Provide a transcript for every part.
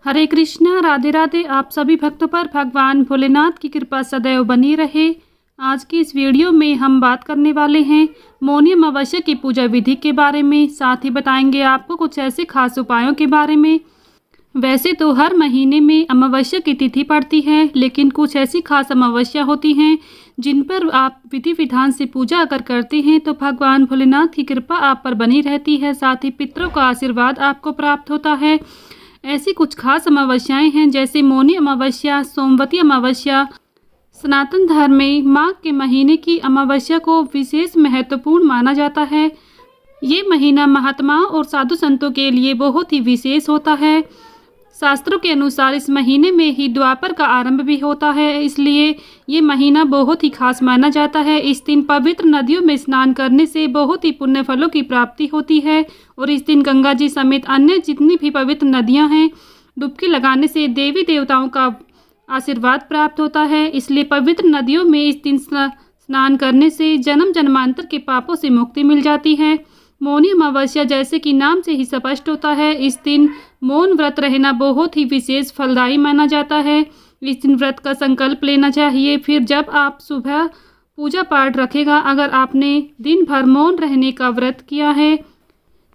हरे कृष्णा, राधे राधे। आप सभी भक्तों पर भगवान भोलेनाथ की कृपा सदैव बनी रहे। आज की इस वीडियो में हम बात करने वाले हैं मौनी अमावस्या की पूजा विधि के बारे में। साथ ही बताएंगे आपको कुछ ऐसे खास उपायों के बारे में। वैसे तो हर महीने में अमावस्या की तिथि पड़ती है, लेकिन कुछ ऐसी खास अमावस्या होती हैं जिन पर आप विधि विधान से पूजा अगर करते हैं तो भगवान भोलेनाथ की कृपा आप पर बनी रहती है। साथ ही पितरों का आशीर्वाद आपको प्राप्त होता है। ऐसी कुछ खास अमावस्याएं हैं जैसे मौनी अमावस्या, सोमवती अमावस्या। सनातन धर्म में माघ के महीने की अमावस्या को विशेष महत्वपूर्ण माना जाता है। ये महीना महात्माओं और साधु संतों के लिए बहुत ही विशेष होता है। शास्त्रों के अनुसार इस महीने में ही द्वापर का आरंभ भी होता है, इसलिए ये महीना बहुत ही खास माना जाता है। इस दिन पवित्र नदियों में स्नान करने से बहुत ही पुण्य फलों की प्राप्ति होती है और इस दिन गंगा जी समेत अन्य जितनी भी पवित्र नदियां हैं, डुबकी लगाने से देवी देवताओं का आशीर्वाद प्राप्त होता है। इसलिए पवित्र नदियों में इस दिन स्नान करने से जन्म जन्मांतर के पापों से मुक्ति मिल जाती है। मौनी अमावस्या जैसे कि नाम से ही स्पष्ट होता है, इस दिन मौन व्रत रहना बहुत ही विशेष फलदायी माना जाता है। इस दिन व्रत का संकल्प लेना चाहिए। फिर जब आप सुबह पूजा पाठ रखेगा, अगर आपने दिन भर मौन रहने का व्रत किया है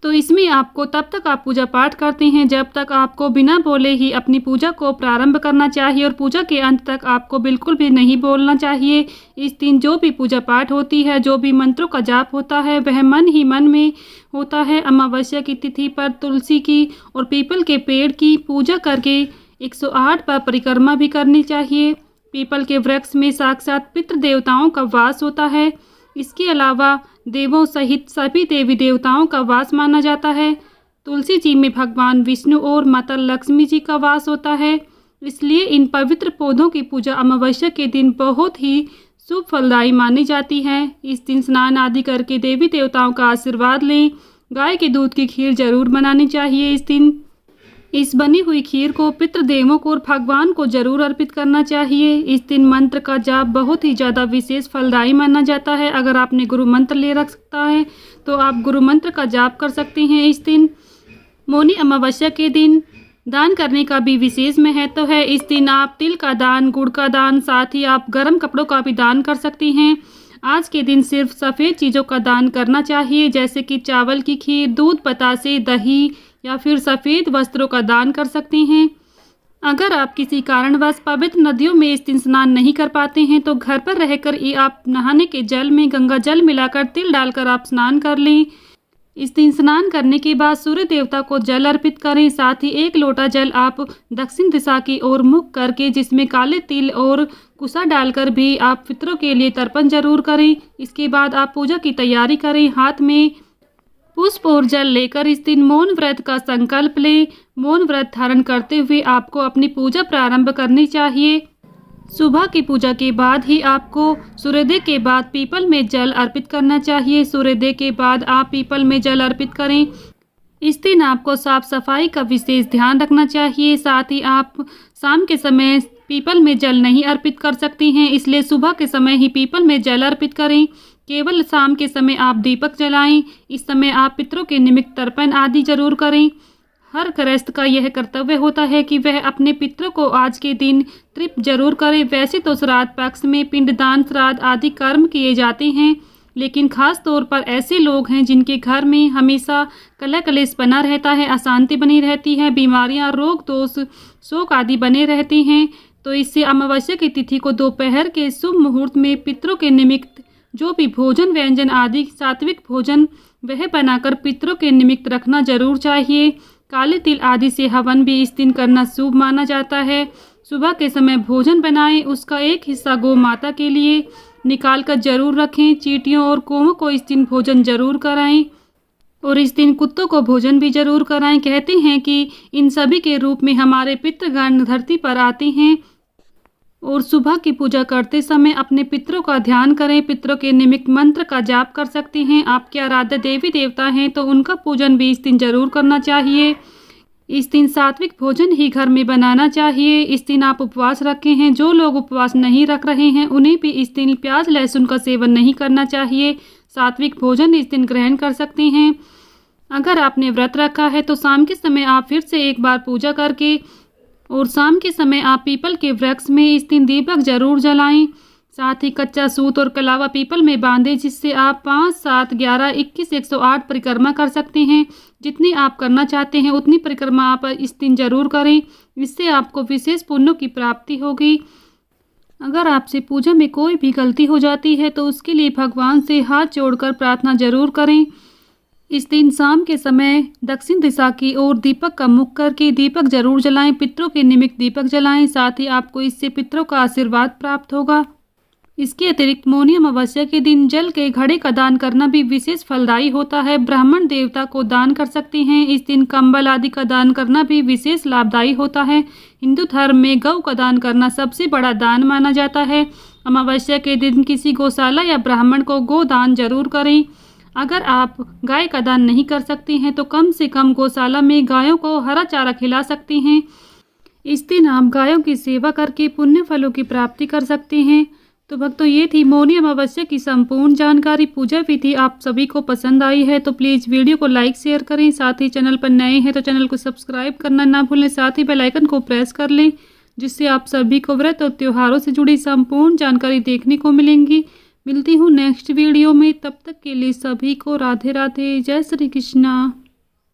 तो इसमें आपको तब तक आप पूजा पाठ करते हैं जब तक आपको बिना बोले ही अपनी पूजा को प्रारंभ करना चाहिए और पूजा के अंत तक आपको बिल्कुल भी नहीं बोलना चाहिए। इस दिन जो भी पूजा पाठ होती है, जो भी मंत्रों का जाप होता है, वह मन ही मन में होता है। अमावस्या की तिथि पर तुलसी की और पीपल के पेड़ की पूजा करके 108 बार परिक्रमा भी करनी चाहिए। पीपल के वृक्ष में साक्षात पितृ देवताओं का वास होता है। इसके अलावा देवों सहित सभी देवी देवताओं का वास माना जाता है। तुलसी जी में भगवान विष्णु और माता लक्ष्मी जी का वास होता है, इसलिए इन पवित्र पौधों की पूजा अमावस्या के दिन बहुत ही शुभ फलदायी मानी जाती है। इस दिन स्नान आदि करके देवी देवताओं का आशीर्वाद लें। गाय के दूध की खीर जरूर बनानी चाहिए। इस दिन इस बनी हुई खीर को पितृदेवों को और भगवान को जरूर अर्पित करना चाहिए। इस दिन मंत्र का जाप बहुत ही ज़्यादा विशेष फलदायी माना जाता है। अगर आपने गुरु मंत्र ले रखता है तो आप गुरु मंत्र का जाप कर सकते हैं। इस दिन मौनी अमावस्या के दिन दान करने का भी विशेष महत्व है। इस दिन आप तिल का दान, गुड़ का दान, साथ ही आप गर्म कपड़ों का भी दान कर सकती हैं। आज के दिन सिर्फ सफ़ेद चीज़ों का दान करना चाहिए, जैसे कि चावल की खीर, दूध, बतासे, दही या फिर सफ़ेद वस्त्रों का दान कर सकते हैं। अगर आप किसी कारणवश पवित्र नदियों में इस दिन स्नान नहीं कर पाते हैं तो घर पर रहकर ही आप नहाने के जल में गंगा जल मिलाकर तिल डालकर आप स्नान कर लें। इस दिन स्नान करने के बाद सूर्य देवता को जल अर्पित करें। साथ ही 1 लोटा जल आप दक्षिण दिशा की ओर मुख करके जिसमें काले तिल और कुसा डालकर भी आप पितरों के लिए तर्पण जरूर करें। इसके बाद आप पूजा की तैयारी करें। हाथ में पुष्प और जल लेकर इस दिन मौन व्रत का संकल्प लें। मौन व्रत धारण करते हुए आपको अपनी पूजा प्रारंभ करनी चाहिए। सुबह की पूजा के बाद ही आपको सूर्योदय के बाद पीपल में जल अर्पित करना चाहिए। सूर्योदय के बाद आप पीपल में जल अर्पित करें। इस दिन आपको साफ सफाई का विशेष ध्यान रखना चाहिए। साथ ही आप शाम के समय पीपल में जल नहीं अर्पित कर सकती हैं, इसलिए सुबह के समय ही पीपल में जल अर्पित करें। केवल शाम के समय आप दीपक जलाएं। इस समय आप पितरों के निमित्त तर्पण आदि जरूर करें। हर गृहस्थ का यह कर्तव्य होता है कि वह अपने पितरों को आज के दिन तृप्त जरूर करे। वैसे तो श्राद्ध पक्ष में पिंडदान, श्राद्ध आदि कर्म किए जाते हैं, लेकिन खास तौर पर ऐसे लोग हैं जिनके घर में हमेशा कलह कलेश बना रहता है, अशांति बनी रहती है, बीमारियां, रोग दोष, शोक आदि बने रहते हैं। तो इससे अमावस्या की तिथि को दोपहर के शुभ मुहूर्त में पितरों के निमित्त जो भी भोजन, व्यंजन आदि सात्विक भोजन वह बनाकर पितरों के निमित्त रखना जरूर चाहिए। काले तिल आदि से हवन भी इस दिन करना शुभ माना जाता है। सुबह के समय भोजन बनाएं, उसका एक हिस्सा गौ माता के लिए निकाल कर जरूर रखें। चींटियों और कौवों को इस दिन भोजन जरूर कराएं और इस दिन कुत्तों को भोजन भी जरूर कराएं। कहते हैं कि इन सभी के रूप में हमारे पितृगण धरती पर आते हैं और सुबह की पूजा करते समय अपने पितरों का ध्यान करें। पितरों के निमित्त मंत्र का जाप कर सकते हैं। आपके आराध्य देवी देवता हैं तो उनका पूजन भी इस दिन जरूर करना चाहिए। इस दिन सात्विक भोजन ही घर में बनाना चाहिए। इस दिन आप उपवास रखे हैं, जो लोग उपवास नहीं रख रहे हैं उन्हें भी इस दिन प्याज लहसुन का सेवन नहीं करना चाहिए। सात्विक भोजन इस दिन ग्रहण कर सकते हैं। अगर आपने व्रत रखा है तो शाम के समय आप फिर से एक बार पूजा करके और शाम के समय आप पीपल के वृक्ष में इस दिन दीपक जरूर जलाएं। साथ ही कच्चा सूत और कलावा पीपल में बांधें, जिससे आप 5, 7, 11, 21, 108 परिक्रमा कर सकते हैं। जितनी आप करना चाहते हैं उतनी परिक्रमा आप इस दिन जरूर करें। इससे आपको विशेष पुण्यों की प्राप्ति होगी। अगर आपसे पूजा में कोई भी गलती हो जाती है तो उसके लिए भगवान से हाथ जोड़कर प्रार्थना जरूर करें। इस दिन शाम के समय दक्षिण दिशा की ओर दीपक का मुख करके दीपक जरूर जलाएं। पितरों के निमित्त दीपक जलाएं, साथ ही आपको इससे पितरों का आशीर्वाद प्राप्त होगा। इसके अतिरिक्त मौनी अमावस्या के दिन जल के घड़े का दान करना भी विशेष फलदायी होता है। ब्राह्मण देवता को दान कर सकते हैं। इस दिन कंबल आदि का दान करना भी विशेष लाभदायी होता है। हिंदू धर्म में गौ का दान करना सबसे बड़ा दान माना जाता है। अमावस्या के दिन किसी गौशाला या ब्राह्मण को गोदान जरूर करें। अगर आप गाय का दान नहीं कर सकते हैं तो कम से कम गौशाला में गायों को हरा चारा खिला सकते हैं। इस दिन आप गायों की सेवा करके पुण्य फलों की प्राप्ति कर सकते हैं। तो भक्तों, ये थी मौनी अमावस्या की संपूर्ण जानकारी। पूजा विधि आप सभी को पसंद आई है तो प्लीज़ वीडियो को लाइक शेयर करें। साथ ही चैनल पर नए हैं तो चैनल को सब्सक्राइब करना ना भूलें। साथ ही बेल आइकन को प्रेस कर लें, जिससे आप सभी को व्रत और त्योहारों से जुड़ी संपूर्ण जानकारी देखने को मिलेंगी। मिलती हूँ नेक्स्ट वीडियो में, तब तक के लिए सभी को राधे राधे, जय श्री कृष्णा।